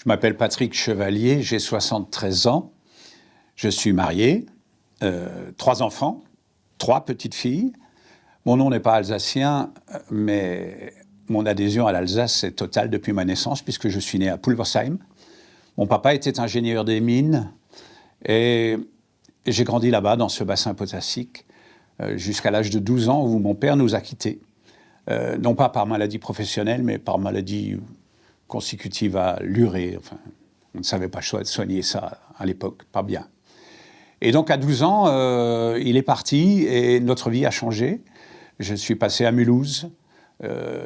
Je m'appelle Patrick Chevalier, j'ai 73 ans, je suis marié, 3 enfants, 3 petites filles. Mon nom n'est pas alsacien, mais mon adhésion à l'Alsace est totale depuis ma naissance, puisque je suis né à Pulversheim. Mon papa était ingénieur des mines et j'ai grandi là-bas, dans ce bassin potassique, jusqu'à l'âge de 12 ans où mon père nous a quittés. Non pas par maladie professionnelle, mais par maladie consécutive à l'urée. Enfin, on ne savait pas soigner ça à l'époque, pas bien. Et donc à 12 ans, il est parti et notre vie a changé. Je suis passé à Mulhouse.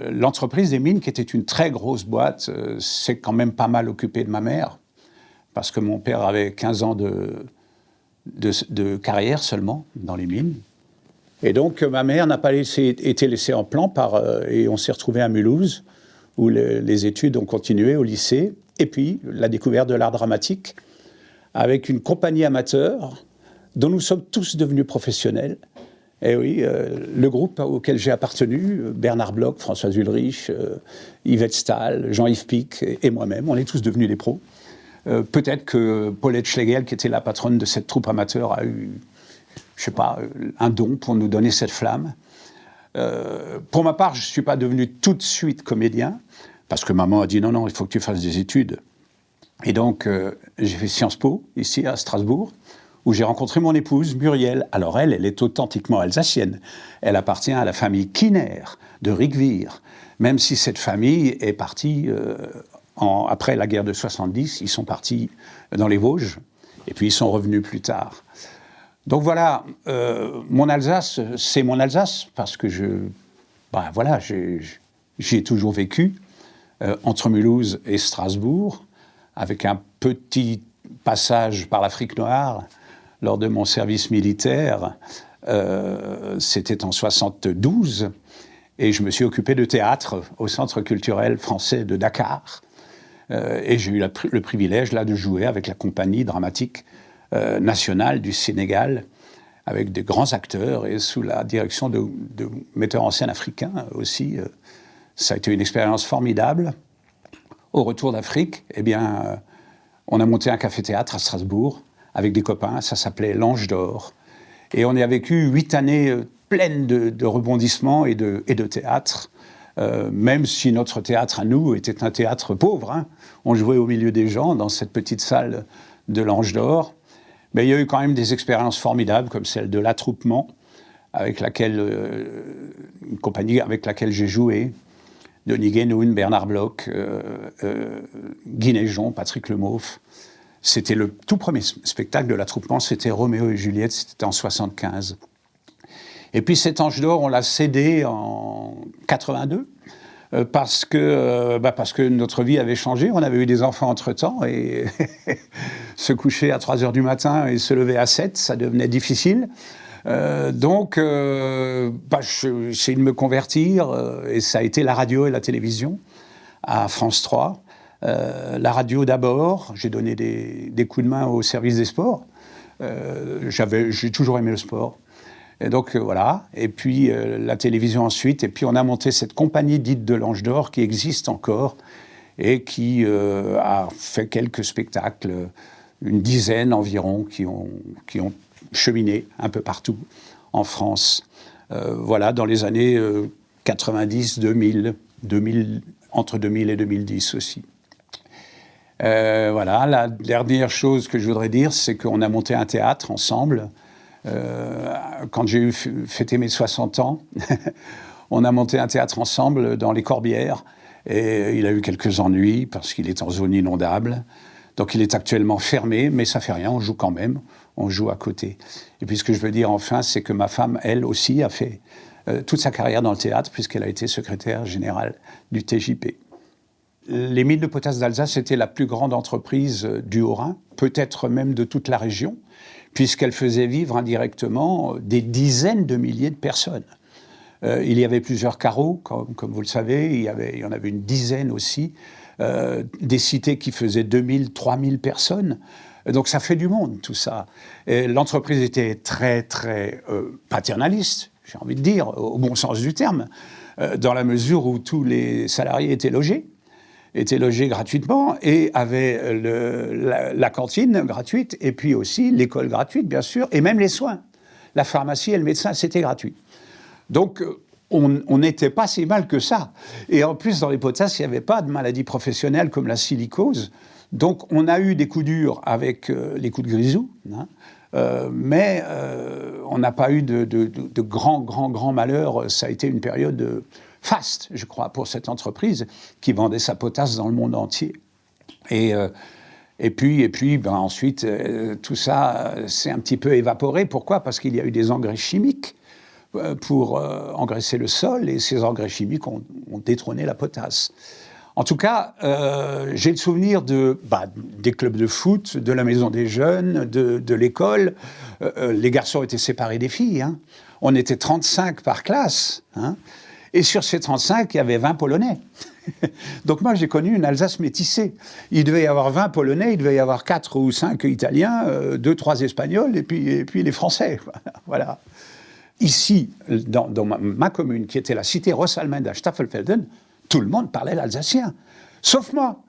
L'entreprise des mines, qui était une très grosse boîte, s'est quand même pas mal occupée de ma mère, parce que mon père avait 15 ans de carrière seulement dans les mines. Et donc ma mère n'a pas été laissée en plan et on s'est retrouvé à Mulhouse, où les études ont continué au lycée, et puis la découverte de l'art dramatique, avec une compagnie amateur dont nous sommes tous devenus professionnels. Et oui, le groupe auquel j'ai appartenu, Bernard Bloch, François Ulrich, Yvette Stahl, Jean-Yves Pic et moi-même, on est tous devenus des pros. Peut-être que Paulette Schlegel, qui était la patronne de cette troupe amateur, a eu, je sais pas, un don pour nous donner cette flamme. Pour ma part, je ne suis pas devenu tout de suite comédien, parce que maman a dit non, il faut que tu fasses des études. Et donc, j'ai fait Sciences Po, ici à Strasbourg, où j'ai rencontré mon épouse, Muriel. Alors elle est authentiquement alsacienne. Elle appartient à la famille Kinner, de Rigvir. Même si cette famille est partie, après la guerre de 70, ils sont partis dans les Vosges, et puis ils sont revenus plus tard. Donc voilà, mon Alsace, c'est mon Alsace, parce que j'ai toujours vécu entre Mulhouse et Strasbourg, avec un petit passage par l'Afrique noire lors de mon service militaire. C'était en 72, et je me suis occupé de théâtre au Centre culturel français de Dakar. Et j'ai eu le privilège là de jouer avec la compagnie dramatique nationale du Sénégal, avec des grands acteurs et sous la direction de metteurs en scène africains aussi. Ça a été une expérience formidable. Au retour d'Afrique, eh bien, on a monté un café-théâtre à Strasbourg avec des copains, ça s'appelait l'Ange d'Or. Et on y a vécu 8 années pleines de rebondissements et de théâtre, même si notre théâtre à nous était un théâtre pauvre, hein. On jouait au milieu des gens dans cette petite salle de l'Ange d'Or. Mais il y a eu quand même des expériences formidables, comme celle de l'Attroupement, une compagnie avec laquelle j'ai joué, Denis Guénoun, Bernard Bloch, Guy Naigeon, Patrick Lemauff. C'était le tout premier spectacle de l'Attroupement, c'était Roméo et Juliette, c'était en 75. Et puis cet Ange d'Or, on l'a cédé en 82, parce que notre vie avait changé, on avait eu des enfants entre-temps, et se coucher à 3 heures du matin et se lever à 7, ça devenait difficile. Donc, j'ai essayé de me convertir, et ça a été la radio et la télévision à France 3. La radio d'abord, j'ai donné des coups de main au service des sports. J'ai toujours aimé le sport. Et donc voilà, et puis la télévision ensuite, et puis on a monté cette compagnie dite de l'Ange d'Or qui existe encore et qui a fait quelques spectacles, une dizaine environ, qui ont cheminé un peu partout en France. Voilà, dans les années 90, 2000, entre 2000 et 2010 aussi. Voilà, la dernière chose que je voudrais dire, c'est qu'on a monté un théâtre ensemble. Quand j'ai fêté mes 60 ans, on a monté un théâtre ensemble dans les Corbières, et il a eu quelques ennuis parce qu'il est en zone inondable. Donc il est actuellement fermé, mais ça fait rien, on joue quand même, on joue à côté. Et puis ce que je veux dire enfin, c'est que ma femme, elle aussi, a fait toute sa carrière dans le théâtre, puisqu'elle a été secrétaire générale du TJP. Les mines de potasse d'Alsace était la plus grande entreprise du Haut-Rhin, peut-être même de toute la région, puisqu'elle faisait vivre indirectement des dizaines de milliers de personnes. Il y avait plusieurs carreaux, comme vous le savez, il y en avait une dizaine aussi, des cités qui faisaient 2000, 3000 personnes. Donc ça fait du monde, tout ça. Et l'entreprise était très, très paternaliste, j'ai envie de dire, au bon sens du terme, dans la mesure où tous les salariés étaient logés. étaient logés gratuitement et avaient la cantine gratuite et puis aussi l'école gratuite, bien sûr, et même les soins. La pharmacie et le médecin, c'était gratuit. Donc, on n'était pas si mal que ça. Et en plus, dans les potasses, il n'y avait pas de maladies professionnelles comme la silicose. Donc, on a eu des coups durs avec les coups de grisou, hein, mais on n'a pas eu de grands malheurs. Ça a été une période faste, je crois, pour cette entreprise qui vendait sa potasse dans le monde entier. Et puis ensuite, tout ça s'est un petit peu évaporé. Pourquoi ? Parce qu'il y a eu des engrais chimiques pour engraisser le sol, et ces engrais chimiques ont détrôné la potasse. En tout cas, j'ai le souvenir des clubs de foot, de la maison des jeunes, de l'école. Les garçons étaient séparés des filles. Hein. On était 35 par classe. Hein. Et sur ces 35, il y avait 20 Polonais. Donc moi, j'ai connu une Alsace métissée. Il devait y avoir 20 Polonais, il devait y avoir 4 ou 5 Italiens, 2, 3 Espagnols, et puis les Français. Voilà. Ici, dans ma commune, qui était la cité Rossalmende à Staffelfelden, tout le monde parlait l'alsacien. Sauf moi.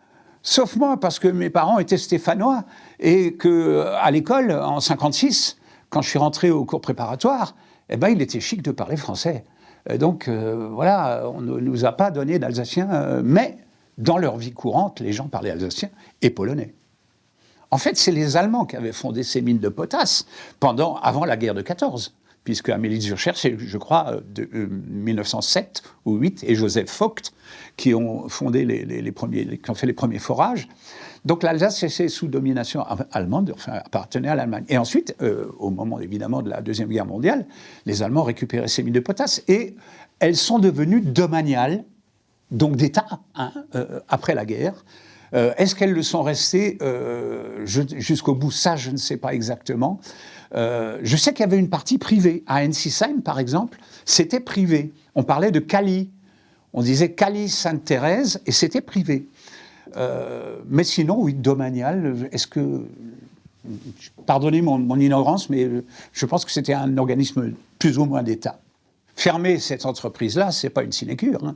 Sauf moi, parce que mes parents étaient stéphanois, et qu'à l'école, en 56, quand je suis rentré au cours préparatoire, il était chic de parler français. Donc, voilà, on ne nous a pas donné d'alsacien, mais dans leur vie courante, les gens parlaient alsacien et polonais. En fait, c'est les Allemands qui avaient fondé ces mines de potasse avant la guerre de 14, puisque Amélie Zürcher, c'est, je crois, de 1907 ou 8, et Joseph Vogt, qui ont fondé qui ont fait les premiers forages. Donc l'Alsace, c'est sous domination allemande, enfin appartenait à l'Allemagne. Et ensuite, au moment évidemment de la Deuxième Guerre mondiale, les Allemands récupéraient ces mines de potasse et elles sont devenues domaniales, donc d'État, hein, après la guerre. Est-ce qu'elles le sont restées jusqu'au bout? Ça, je ne sais pas exactement. Je sais qu'il y avait une partie privée. À Ensisheim, par exemple, c'était privé. On parlait de Cali. On disait Cali-Sainte-Thérèse et c'était privé. Mais sinon, oui, domanial, est-ce que... Pardonnez mon ignorance, mais je pense que c'était un organisme plus ou moins d'État. Fermer cette entreprise-là, c'est pas une sinécure. Hein.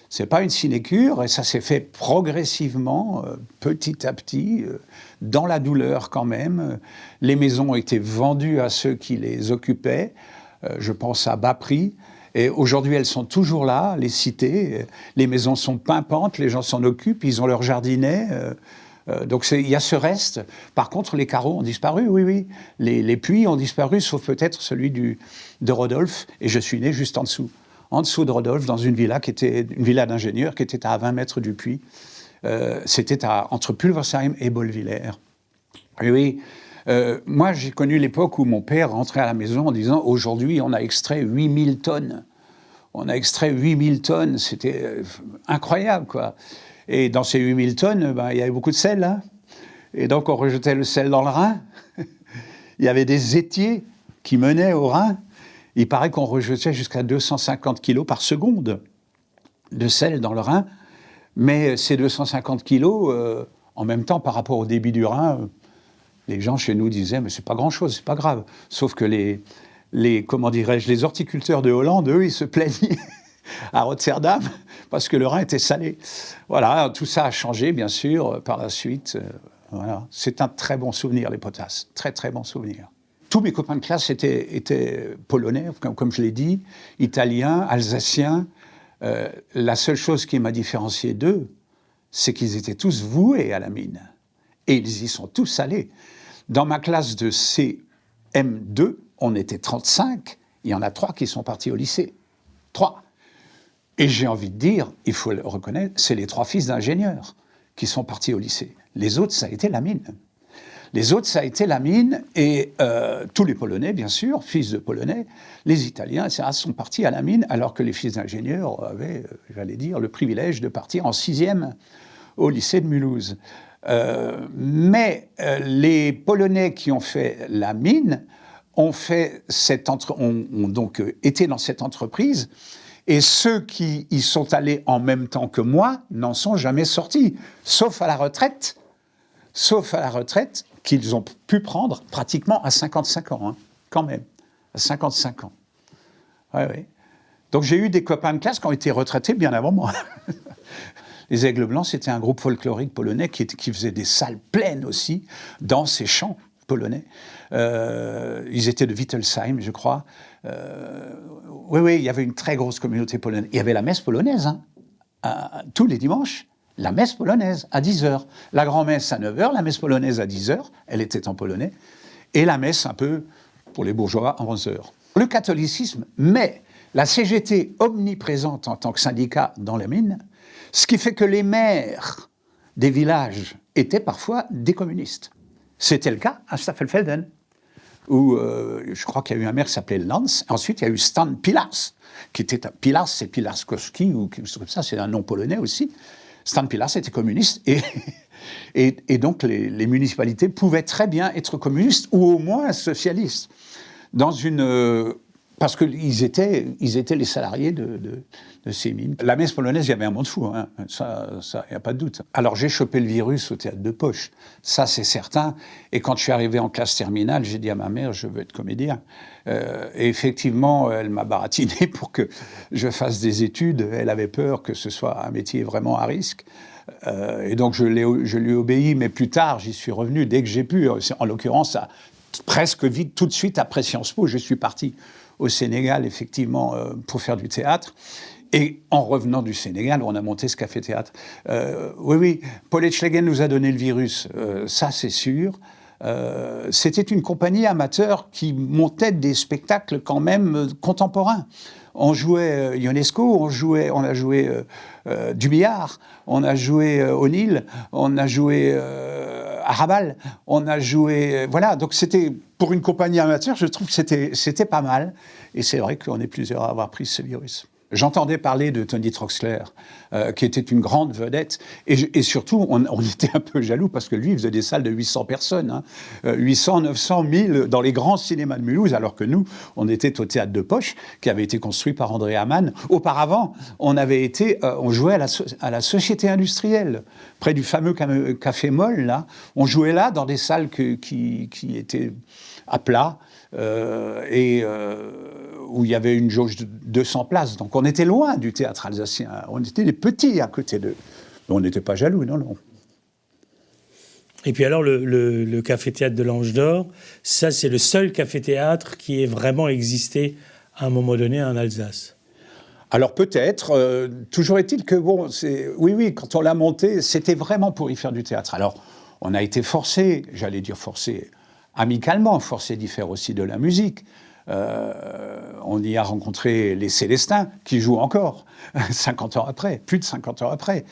C'est pas une sinécure, et ça s'est fait progressivement, petit à petit, dans la douleur quand même. Les maisons ont été vendues à ceux qui les occupaient, je pense à bas prix. Et aujourd'hui, elles sont toujours là, les cités. Les maisons sont pimpantes, les gens s'en occupent, ils ont leur jardinet. Donc il y a ce reste. Par contre, les carreaux ont disparu, oui. Les puits ont disparu, sauf peut-être celui de Rodolphe. Et je suis né juste en dessous de Rodolphe, dans une villa qui était une villa d'ingénieur qui était à 20 mètres du puits. C'était entre Pulversheim et Bolvillers. Oui. Moi, j'ai connu l'époque où mon père rentrait à la maison en disant « Aujourd'hui, on a extrait 8000 tonnes. » On a extrait 8000 tonnes, c'était incroyable, quoi. Et dans ces 8000 tonnes, il y avait beaucoup de sel, hein. Et donc, on rejetait le sel dans le Rhin. Il y avait des étiers qui menaient au Rhin. Il paraît qu'on rejetait jusqu'à 250 kilos par seconde de sel dans le Rhin. Mais ces 250 kilos, en même temps, par rapport au débit du Rhin... Les gens chez nous disaient, mais c'est pas grand-chose, c'est pas grave. Sauf que les horticulteurs de Hollande, eux, ils se plaignaient à Rotterdam parce que le Rhin était salé. Voilà, tout ça a changé, bien sûr, par la suite. Voilà. C'est un très bon souvenir, les potasses. Très, très bon souvenir. Tous mes copains de classe étaient polonais, comme je l'ai dit, italiens, alsaciens. La seule chose qui m'a différencié d'eux, c'est qu'ils étaient tous voués à la mine. Et ils y sont tous allés. Dans ma classe de CM2, on était 35, il y en a 3 qui sont partis au lycée. 3. Et j'ai envie de dire, il faut le reconnaître, c'est les 3 fils d'ingénieurs qui sont partis au lycée. Les autres, ça a été la mine. Les autres, ça a été la mine, et tous les Polonais, bien sûr, fils de Polonais, les Italiens, etc., sont partis à la mine, alors que les fils d'ingénieurs avaient, j'allais dire, le privilège de partir en 6e au lycée de Mulhouse. Mais les Polonais qui ont fait la mine ont donc été dans cette entreprise, et ceux qui y sont allés en même temps que moi n'en sont jamais sortis, sauf à la retraite qu'ils ont pu prendre pratiquement à 55 ans, hein, quand même, à 55 ans. Ouais. Donc j'ai eu des copains de classe qui ont été retraités bien avant moi. Les Aigles Blancs, c'était un groupe folklorique polonais qui faisait des salles pleines aussi, dans ces chants polonais. Ils étaient de Wittelsheim, je crois. Oui, il y avait une très grosse communauté polonaise. Il y avait la messe polonaise, tous les dimanches. La messe polonaise, à 10h. La grand-messe à 9h, la messe polonaise à 10h, elle était en polonais, et la messe un peu, pour les bourgeois, à 11h. Le catholicisme, mais la CGT omniprésente en tant que syndicat dans les mines, ce qui fait que les maires des villages étaient parfois des communistes. C'était le cas à Staffelfelden, où je crois qu'il y a eu un maire qui s'appelait Lanz. Ensuite, il y a eu Stan Pilars, qui était... Pilars, c'est Pilarskowski, ou quelque chose comme ça, c'est un nom polonais aussi. Stan Pilars était communiste, et donc les municipalités pouvaient très bien être communistes, ou au moins socialistes, parce qu'ils étaient les salariés de ces mines. La messe polonaise, il y avait un monde fou, hein. Ça, il n'y a pas de doute. Alors j'ai chopé le virus au théâtre de poche, ça c'est certain. Et quand je suis arrivé en classe terminale, j'ai dit à ma mère, je veux être comédien. Et effectivement, elle m'a baratiné pour que je fasse des études. Elle avait peur que ce soit un métier vraiment à risque. Et donc je lui ai obéi, mais plus tard, j'y suis revenu dès que j'ai pu. En l'occurrence, presque vite, tout de suite après Sciences Po, je suis parti au Sénégal, effectivement, pour faire du théâtre. Et en revenant du Sénégal, on a monté ce café-théâtre. Oui, Paul Etchlegen nous a donné le virus, ça c'est sûr. C'était une compagnie amateur qui montait des spectacles quand même contemporains. On jouait Ionesco, on a joué du billard, on a joué O'Neill, on a joué Arrabal, on a joué... voilà, donc c'était, pour une compagnie amateur, je trouve que c'était pas mal. Et c'est vrai qu'on est plusieurs à avoir pris ce virus. J'entendais parler de Tony Troxler, qui était une grande vedette, et surtout, on était un peu jaloux, parce que lui, il faisait des salles de 800 personnes, hein, 800, 900, 1000, dans les grands cinémas de Mulhouse, alors que nous, on était au Théâtre de Poche, qui avait été construit par André Hamann. Auparavant, on jouait à la Société Industrielle, près du fameux Café Moll, là. On jouait là, dans des salles qui étaient à plat, où il y avait une jauge de 200 places. Donc on était loin du théâtre alsacien. On était des petits à côté d'eux. Mais on n'était pas jaloux, non. Et puis alors, le café-théâtre de l'Ange d'Or, ça, c'est le seul café-théâtre qui ait vraiment existé à un moment donné en Alsace. Alors peut-être, toujours est-il que, bon, oui, quand on l'a monté, c'était vraiment pour y faire du théâtre. Alors, on a été forcés, j'allais dire forcés, amicalement forcés d'y faire aussi de la musique. On y a rencontré les Célestins, qui jouent encore, 50 ans après, plus de 50 ans après.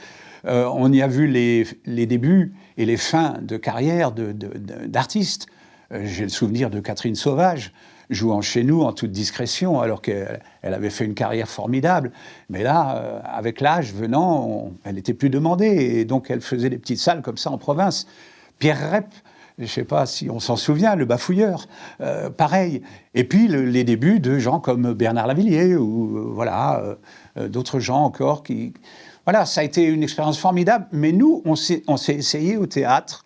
On y a vu les débuts et les fins de carrière d'artistes. J'ai le souvenir de Catherine Sauvage, jouant chez nous en toute discrétion, alors qu'elle avait fait une carrière formidable. Mais là, avec l'âge venant, elle n'était plus demandée, et donc elle faisait des petites salles comme ça en province. Pierre Rep, je ne sais pas si on s'en souvient, le bafouilleur, pareil. Et puis les débuts de gens comme Bernard Lavilliers, ou d'autres gens encore qui... Voilà, ça a été une expérience formidable, mais nous, on s'est essayé au théâtre,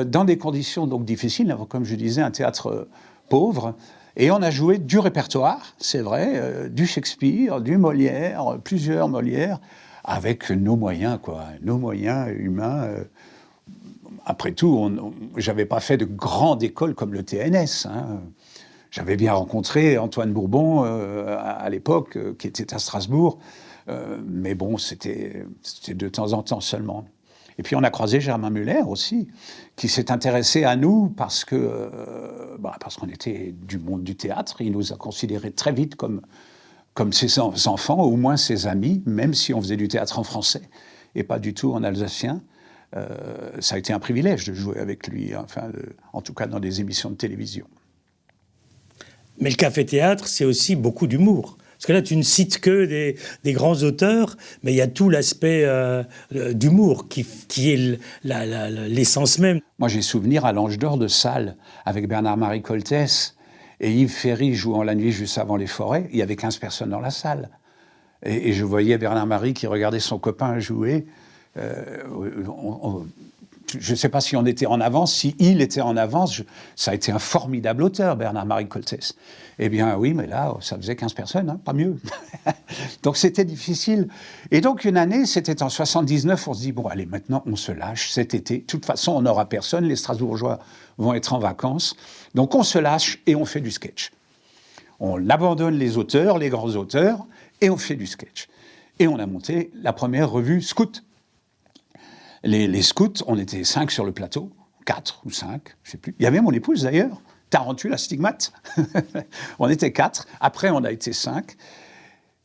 dans des conditions donc difficiles, comme je disais, un théâtre pauvre, et on a joué du répertoire, c'est vrai, du Shakespeare, du Molière, plusieurs Molières, avec nos moyens, quoi, nos moyens humains. Après tout, j'avais pas fait de grande école comme le TNS. Hein. J'avais bien rencontré Antoine Bourbon à l'époque, qui était à Strasbourg, mais bon, c'était de temps en temps seulement. Et puis on a croisé Germain Muller aussi, qui s'est intéressé à nous parce qu'on était du monde du théâtre. Il nous a considérés très vite comme ses enfants, au moins ses amis, même si on faisait du théâtre en français et pas du tout en alsacien. Ça a été un privilège de jouer avec lui, en tout cas dans des émissions de télévision. Mais le café-théâtre, c'est aussi beaucoup d'humour. Parce que là, tu ne cites que des grands auteurs, mais il y a tout l'aspect d'humour qui est l'essence même. Moi, j'ai souvenir à l'Ange d'Or de salle avec Bernard-Marie Coltès et Yves Ferry jouant La nuit juste avant les forêts. Il y avait 15 personnes dans la salle. Et je voyais Bernard-Marie qui regardait son copain jouer. je ne sais pas si on était en avance, si il était en avance. Ça a été un formidable auteur, Bernard-Marie Coltès. Eh bien oui, mais là, ça faisait 15 personnes, hein, pas mieux. Donc c'était difficile. Et donc une année, c'était en 79, on se dit, bon allez, maintenant on se lâche cet été. De toute façon, on n'aura personne, les Strasbourgeois vont être en vacances. Donc on se lâche et on fait du sketch. On abandonne les auteurs, les grands auteurs, et on fait du sketch. Et on a monté la première revue Scout. Les scouts, on était 5 sur le plateau, 4 ou 5, je ne sais plus. Il y avait mon épouse d'ailleurs, Tarentu, la stigmate. On était 4, après on a été 5.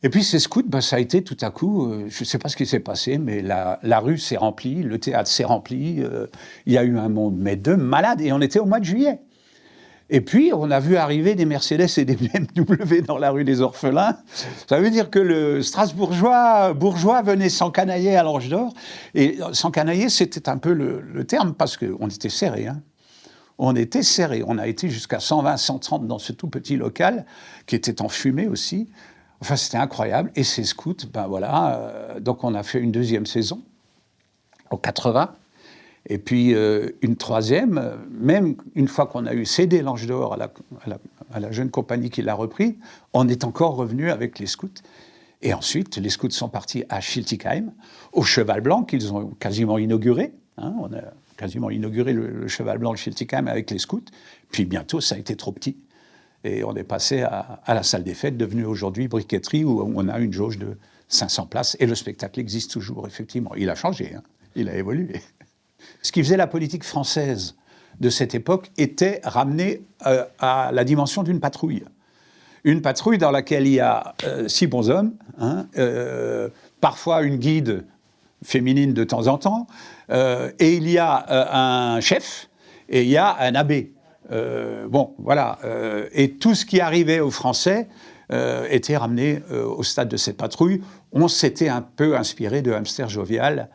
Et puis ces scouts, ça a été tout à coup, je ne sais pas ce qui s'est passé, mais la rue s'est remplie, le théâtre s'est rempli, il y a eu un monde, mais de malades, et on était au mois de juillet. Et puis, on a vu arriver des Mercedes et des BMW dans la rue des Orphelins. Ça veut dire que le Strasbourgeois bourgeois venait s'encanailler à l'Ange d'Or. Et s'encanailler, c'était un peu le terme, parce qu'on était serrés. Hein. On était serrés. On a été jusqu'à 120, 130 dans ce tout petit local, qui était en fumée aussi. Enfin, c'était incroyable. Et ces scouts, donc on a fait une deuxième saison, en 80. Et puis une troisième, même une fois qu'on a eu cédé l'Ange d'Or à la jeune compagnie qui l'a repris, on est encore revenu avec les scouts. Et ensuite, les scouts sont partis à Schiltigheim, au Cheval Blanc, qu'ils ont quasiment inauguré. Hein, on a quasiment inauguré le Cheval Blanc de Schiltigheim avec les scouts. Puis bientôt, ça a été trop petit. Et on est passé à la salle des fêtes, devenue aujourd'hui briqueterie, où on a une jauge de 500 places. Et le spectacle existe toujours, effectivement. Il a changé, hein, il a évolué. Ce qui faisait la politique française de cette époque était ramener à la dimension d'une patrouille. Une patrouille dans laquelle il y a 6 bonshommes, hein, parfois une guide féminine de temps en temps, et il y a un chef et il y a un abbé. Et tout ce qui arrivait aux Français était ramené au stade de cette patrouille. On s'était un peu inspiré de Hamster Jovial,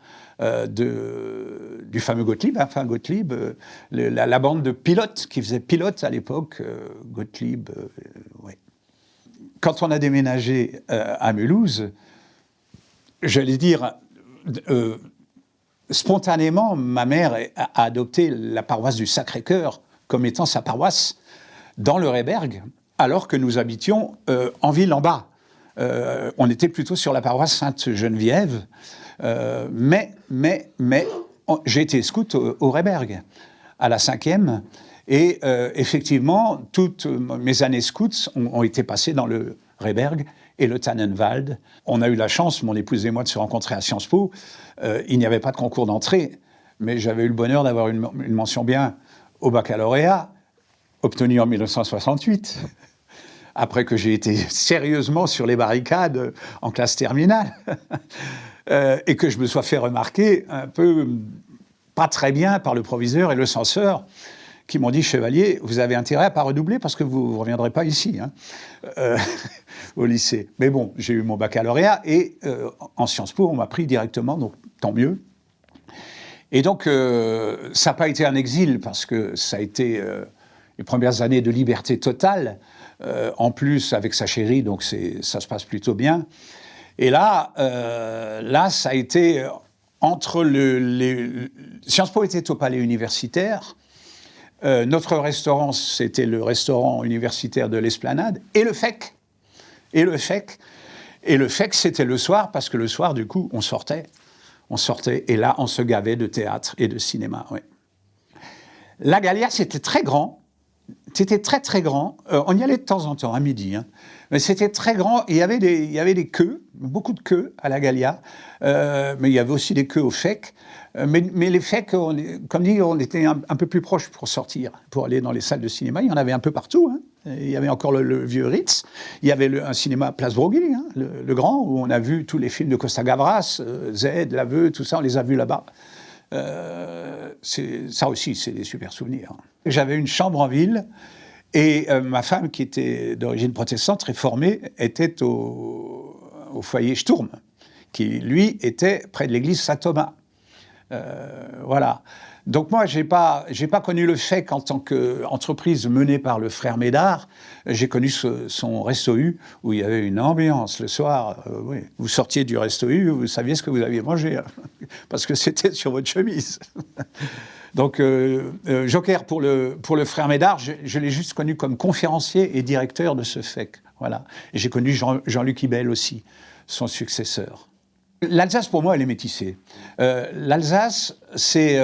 du fameux Gottlieb, la bande de pilotes qui faisait pilote à l'époque, Gottlieb. Ouais. Quand on a déménagé à Mulhouse, j'allais dire, spontanément, ma mère a adopté la paroisse du Sacré-Cœur comme étant sa paroisse dans le Réberg, alors que nous habitions en ville en bas. On était plutôt sur la paroisse Sainte-Geneviève, mais j'ai été scout au Réberg, à la 5e, et effectivement, toutes mes années scouts ont été passées dans le Réberg et le Tannenwald. On a eu la chance, mon épouse et moi, de se rencontrer à Sciences Po. Il n'y avait pas de concours d'entrée, mais j'avais eu le bonheur d'avoir une mention bien au baccalauréat, obtenue en 1968. Après que j'ai été sérieusement sur les barricades en classe terminale, et que je me sois fait remarquer un peu pas très bien par le proviseur et le censeur, qui m'ont dit « Chevalier, vous avez intérêt à ne pas redoubler parce que vous ne reviendrez pas ici, hein, au lycée ». Mais bon, j'ai eu mon baccalauréat et en Sciences Po, on m'a pris directement, donc tant mieux. Et donc, ça n'a pas été un exil parce que ça a été les premières années de liberté totale, en plus avec sa chérie, donc ça se passe plutôt bien. Et là, ça a été entre Sciences Po était au palais universitaire. Notre restaurant, c'était le restaurant universitaire de l'Esplanade, et le FEC. Et le FEC, c'était le soir, parce que le soir, du coup, on sortait, et là, on se gavait de théâtre et de cinéma. Ouais. La Gallia, c'était très grand. C'était très, très grand. On y allait de temps en temps, à midi. Hein. Mais c'était très grand. Il y avait des queues, beaucoup de queues à la Gallia. Mais il y avait aussi des queues au FEC. Mais les FEC, comme dit, on était un peu plus proche pour sortir, pour aller dans les salles de cinéma. Il y en avait un peu partout. Hein. Il y avait encore le vieux Ritz. Il y avait un cinéma Place Broglie, hein, le grand, où on a vu tous les films de Costa Gavras, Z, L'Aveu, tout ça, on les a vus là-bas. Ça aussi, c'est des super souvenirs. J'avais une chambre en ville et ma femme, qui était d'origine protestante, réformée, était au foyer Sturm, qui, lui, était près de l'église Saint-Thomas. Voilà. Donc moi, j'ai pas connu le FEC en tant qu'entreprise menée par le frère Médard. J'ai connu son Resto U, où il y avait une ambiance le soir. Oui. Vous sortiez du Resto U, vous saviez ce que vous aviez mangé. parce que c'était sur votre chemise. Donc, Jocker, pour le frère Médard, je l'ai juste connu comme conférencier et directeur de ce FEC. Voilà. Et j'ai connu Jean-Luc Ibel aussi, son successeur. L'Alsace, pour moi, elle est métissée. L'Alsace, c'est...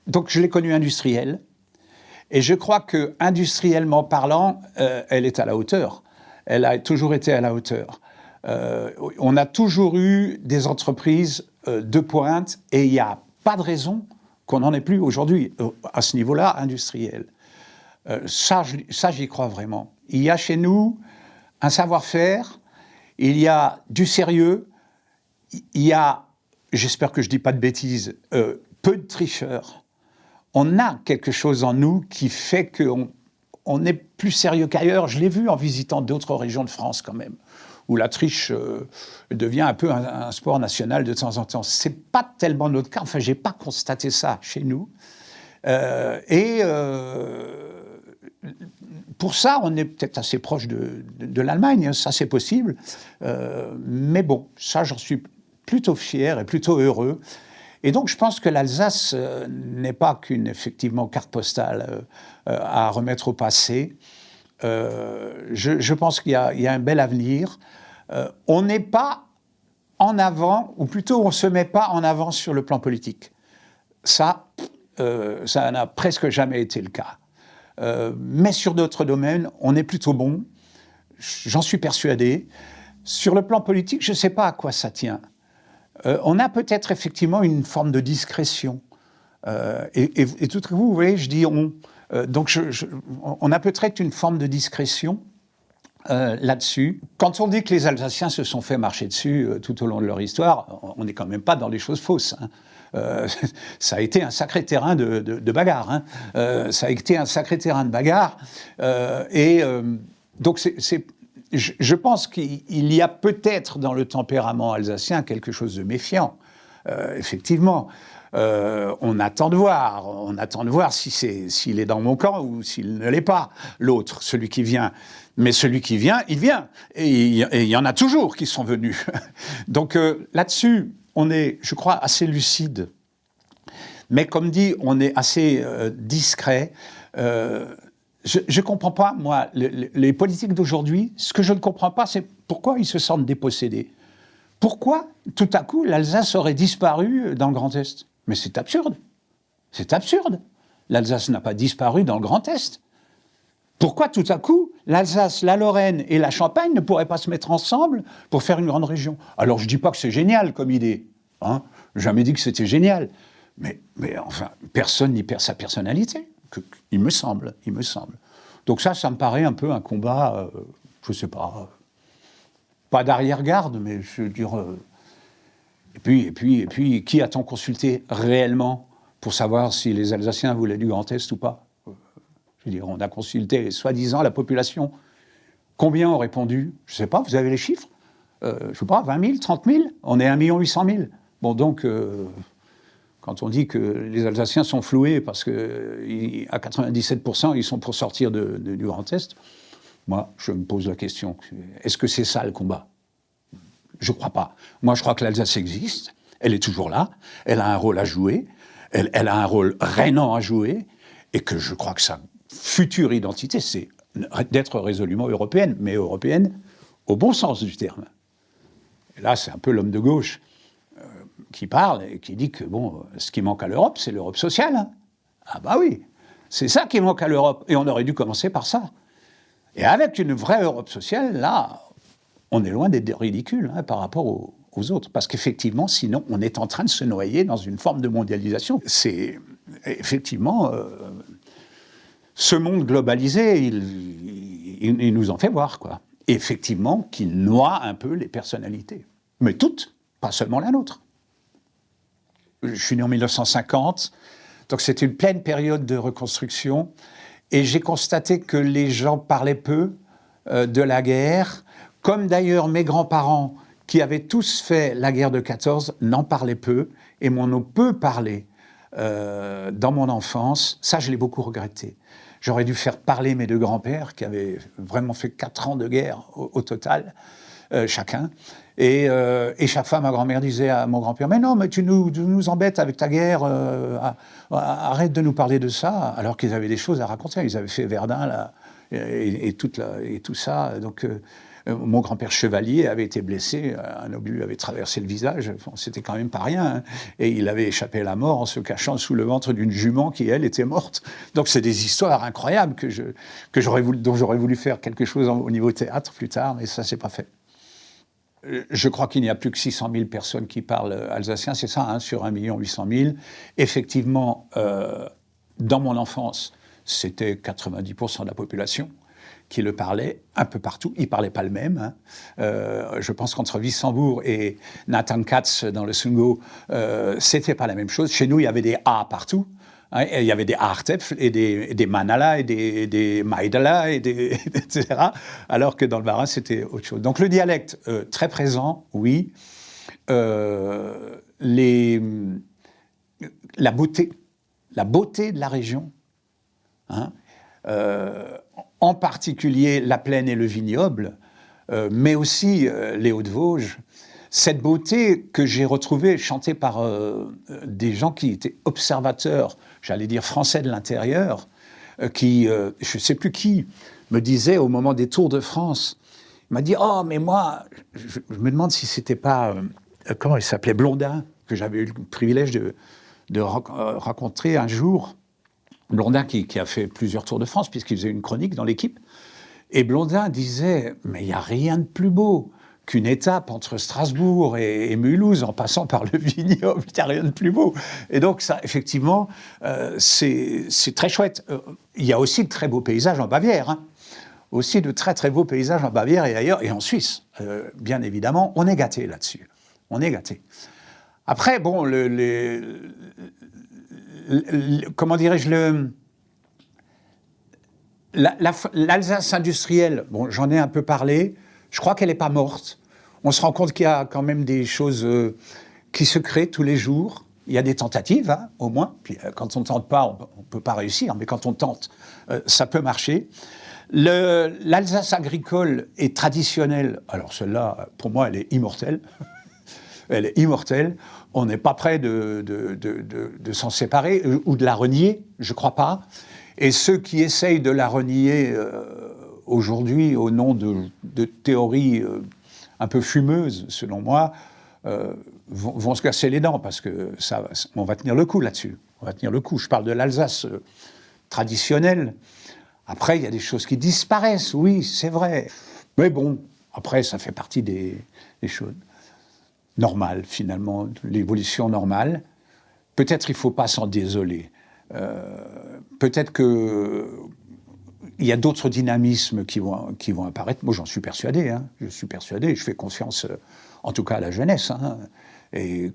donc, je l'ai connue industrielle. Et je crois qu'industriellement parlant, elle est à la hauteur. Elle a toujours été à la hauteur. On a toujours eu des entreprises de pointe et il n'y a pas de raison qu'on n'en ait plus aujourd'hui à ce niveau-là industriel. Ça, j'y crois vraiment. Il y a chez nous un savoir-faire, il y a du sérieux, il y a, j'espère que je ne dis pas de bêtises, peu de tricheurs. On a quelque chose en nous qui fait qu'on est plus sérieux qu'ailleurs. Je l'ai vu en visitant d'autres régions de France quand même, où la triche devient un peu un sport national de temps en temps. Ce n'est pas tellement notre cas. Enfin, je n'ai pas constaté ça chez nous. Pour ça, on est peut-être assez proche de l'Allemagne. Ça, c'est possible. Mais bon, ça, j'en suis plutôt fier et plutôt heureux. Et donc, je pense que l'Alsace n'est pas qu'une, effectivement, carte postale à remettre au passé. Je pense qu'il y a un bel avenir. On n'est pas en avant, ou plutôt, on ne se met pas en avant sur le plan politique. Ça n'a presque jamais été le cas. Mais sur d'autres domaines, on est plutôt bon. J'en suis persuadé. Sur le plan politique, je ne sais pas à quoi ça tient. On a peut-être effectivement une forme de discrétion. Et tout à coup, vous voyez, je dis on. Donc, on a peut-être une forme de discrétion là-dessus. Quand on dit que les Alsaciens se sont fait marcher dessus tout au long de leur histoire, on n'est quand même pas dans les choses fausses. Hein. Ça a été un sacré terrain de bagarre. Hein. Ça a été un sacré terrain de bagarre. Donc, je pense qu'il y a peut-être dans le tempérament alsacien quelque chose de méfiant. Effectivement, on attend de voir s'il est dans mon camp ou s'il ne l'est pas, l'autre, celui qui vient. Mais celui qui vient, il vient. Et il y en a toujours qui sont venus. Donc là-dessus, on est, je crois, assez lucide. Mais comme dit, on est assez discret. Je ne comprends pas, moi, les politiques d'aujourd'hui, ce que je ne comprends pas, c'est pourquoi ils se sentent dépossédés. Pourquoi, tout à coup, l'Alsace aurait disparu dans le Grand Est ? Mais c'est absurde. C'est absurde. L'Alsace n'a pas disparu dans le Grand Est. Pourquoi, tout à coup, l'Alsace, la Lorraine et la Champagne ne pourraient pas se mettre ensemble pour faire une grande région ? Alors, je ne dis pas que c'est génial comme idée. Hein ? Je n'ai jamais dit que c'était génial. Mais enfin, personne n'y perd sa personnalité. Il me semble. Donc ça me paraît un peu un combat, je ne sais pas d'arrière-garde, mais je veux dire... Et puis, qui a-t-on consulté réellement pour savoir si les Alsaciens voulaient du Grand Est ou pas ? Je veux dire, on a consulté, soi-disant, la population. Combien ont répondu ? Je ne sais pas, vous avez les chiffres ? Je ne sais pas, 20 000, 30 000 ? On est 1 800 000. Bon, donc... Quand on dit que les Alsaciens sont floués parce qu'à 97%, ils sont pour sortir du Grand Est, moi, je me pose la question, est-ce que c'est ça le combat ? Je ne crois pas. Moi, je crois que l'Alsace existe, elle est toujours là, elle a un rôle à jouer, elle a un rôle régnant à jouer, et que je crois que sa future identité, c'est d'être résolument européenne, mais européenne au bon sens du terme. Et là, c'est un peu l'homme de gauche qui parle et qui dit que, bon, ce qui manque à l'Europe, c'est l'Europe sociale. Hein. Ah bah oui, c'est ça qui manque à l'Europe. Et on aurait dû commencer par ça. Et avec une vraie Europe sociale, là, on est loin d'être ridicule par rapport aux autres. Parce qu'effectivement, sinon, on est en train de se noyer dans une forme de mondialisation. C'est effectivement... ce monde globalisé, il nous en fait voir, quoi. Et effectivement, qui noie un peu les personnalités. Mais toutes, pas seulement la nôtre. Je suis né en 1950, donc c'était une pleine période de reconstruction, et j'ai constaté que les gens parlaient peu de la guerre, comme d'ailleurs mes grands-parents, qui avaient tous fait la guerre de 14, n'en parlaient peu, et m'en ont peu parlé dans mon enfance. Ça, je l'ai beaucoup regretté. J'aurais dû faire parler mes deux grands-pères, qui avaient vraiment fait 4 ans de guerre au total, chacun. Et chaque fois, ma grand-mère disait à mon grand-père, « Mais non, mais tu nous embêtes avec ta guerre, arrête de nous parler de ça. » Alors qu'ils avaient des choses à raconter. Ils avaient fait Verdun, là, et tout ça. Donc, mon grand-père chevalier avait été blessé, un obus avait traversé le visage, bon, c'était quand même pas rien, hein, et il avait échappé à la mort en se cachant sous le ventre d'une jument qui, elle, était morte. Donc c'est des histoires incroyables dont j'aurais voulu faire quelque chose au niveau théâtre plus tard, mais ça, c'est pas fait. Je crois qu'il n'y a plus que 600 000 personnes qui parlent alsacien, c'est ça, hein, sur 1 800 000. Effectivement, dans mon enfance, c'était 90% de la population qui le parlait un peu partout. Ils ne parlaient pas le même. Hein. Je pense qu'entre Wissembourg et Nathan Katz dans le Sungo, c'était pas la même chose. Chez nous, il y avait des A partout. Hein, il y avait des Artef et des Manala et des Maïdala, etc. Alors que dans le Bas-Rhin, c'était autre chose. Donc le dialecte, très présent, oui. La beauté de la région, hein, en particulier la plaine et le vignoble, mais aussi les Hauts-de-Vosges. Cette beauté que j'ai retrouvée chantée par des gens qui étaient observateurs, j'allais dire français de l'intérieur, je ne sais plus qui, me disait au moment des Tours de France, il m'a dit « Oh, mais moi, je me demande si c'était pas, comment il s'appelait, Blondin, que j'avais eu le privilège de rencontrer un jour. » Blondin qui a fait plusieurs Tours de France, puisqu'il faisait une chronique dans l'équipe. Et Blondin disait « Mais il n'y a rien de plus beau qu'une étape entre Strasbourg et Mulhouse, en passant par le vignoble, il n'y a rien de plus beau. » Et donc, ça, effectivement, c'est très chouette. Il y a aussi de très beaux paysages en Bavière, hein. Aussi de très, très beaux paysages en Bavière et ailleurs, et en Suisse. Bien évidemment, on est gâtés là-dessus. On est gâtés. Après, bon, comment dirais-je, l'Alsace industrielle, bon, j'en ai un peu parlé, je crois qu'elle n'est pas morte. On se rend compte qu'il y a quand même des choses qui se créent tous les jours. Il y a des tentatives, hein, au moins. Puis, quand on ne tente pas, on ne peut pas réussir, mais quand on tente, ça peut marcher. L'Alsace agricole et traditionnelle, alors celle-là, pour moi, elle est immortelle. Elle est immortelle. On n'est pas prêt de s'en séparer ou de la renier, je ne crois pas. Et ceux qui essayent de la renier aujourd'hui au nom de théories un peu fumeuses, selon moi, vont se casser les dents parce que on va tenir le coup là-dessus. On va tenir le coup. Je parle de l'Alsace traditionnelle. Après, il y a des choses qui disparaissent, oui, c'est vrai. Mais bon, après, ça fait partie des choses normales, finalement, l'évolution normale. Peut-être il ne faut pas s'en désoler. Peut-être qu'il y a d'autres dynamismes qui vont apparaître. Moi, j'en suis persuadé. Hein. Je suis persuadé. Je fais confiance, en tout cas, à la jeunesse. Hein. Et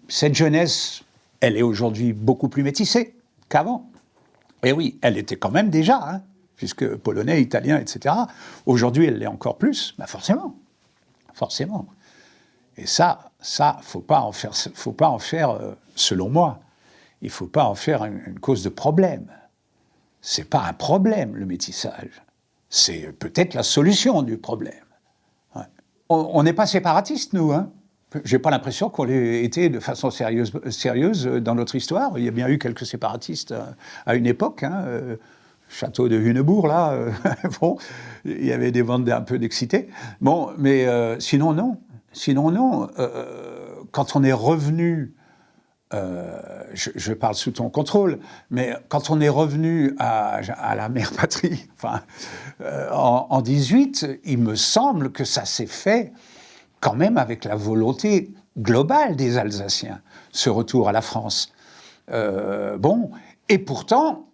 cette jeunesse, elle est aujourd'hui beaucoup plus métissée qu'avant. Et oui, elle était quand même déjà, hein, puisque polonais, italien, etc. Aujourd'hui, elle l'est encore plus. Ben forcément. Forcément. Et ça, faut pas en faire, selon moi, il ne faut pas en faire une cause de problème. C'est pas un problème, le métissage. C'est peut-être la solution du problème. Ouais. On n'est pas séparatistes, nous, hein. J'ai pas l'impression qu'on l'ait été de façon sérieuse dans notre histoire. Il y a bien eu quelques séparatistes à une époque, hein. Château de Hunebourg, là, bon, il y avait des bandes un peu d'excités. Bon, mais sinon, non. Sinon, non. Quand on est revenu, je parle sous ton contrôle, mais quand on est revenu à la mère patrie, enfin, en 18, il me semble que ça s'est fait quand même avec la volonté globale des Alsaciens, ce retour à la France. Bon, et pourtant,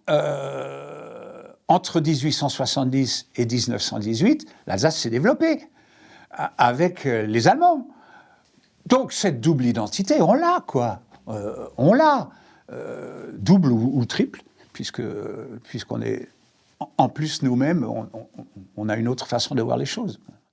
entre 1870 et 1918, l'Alsace s'est développée avec les Allemands. Donc cette double identité, on l'a, quoi. On l'a. Double ou triple, puisqu'on est... En plus, nous-mêmes, on a une autre façon de voir les choses.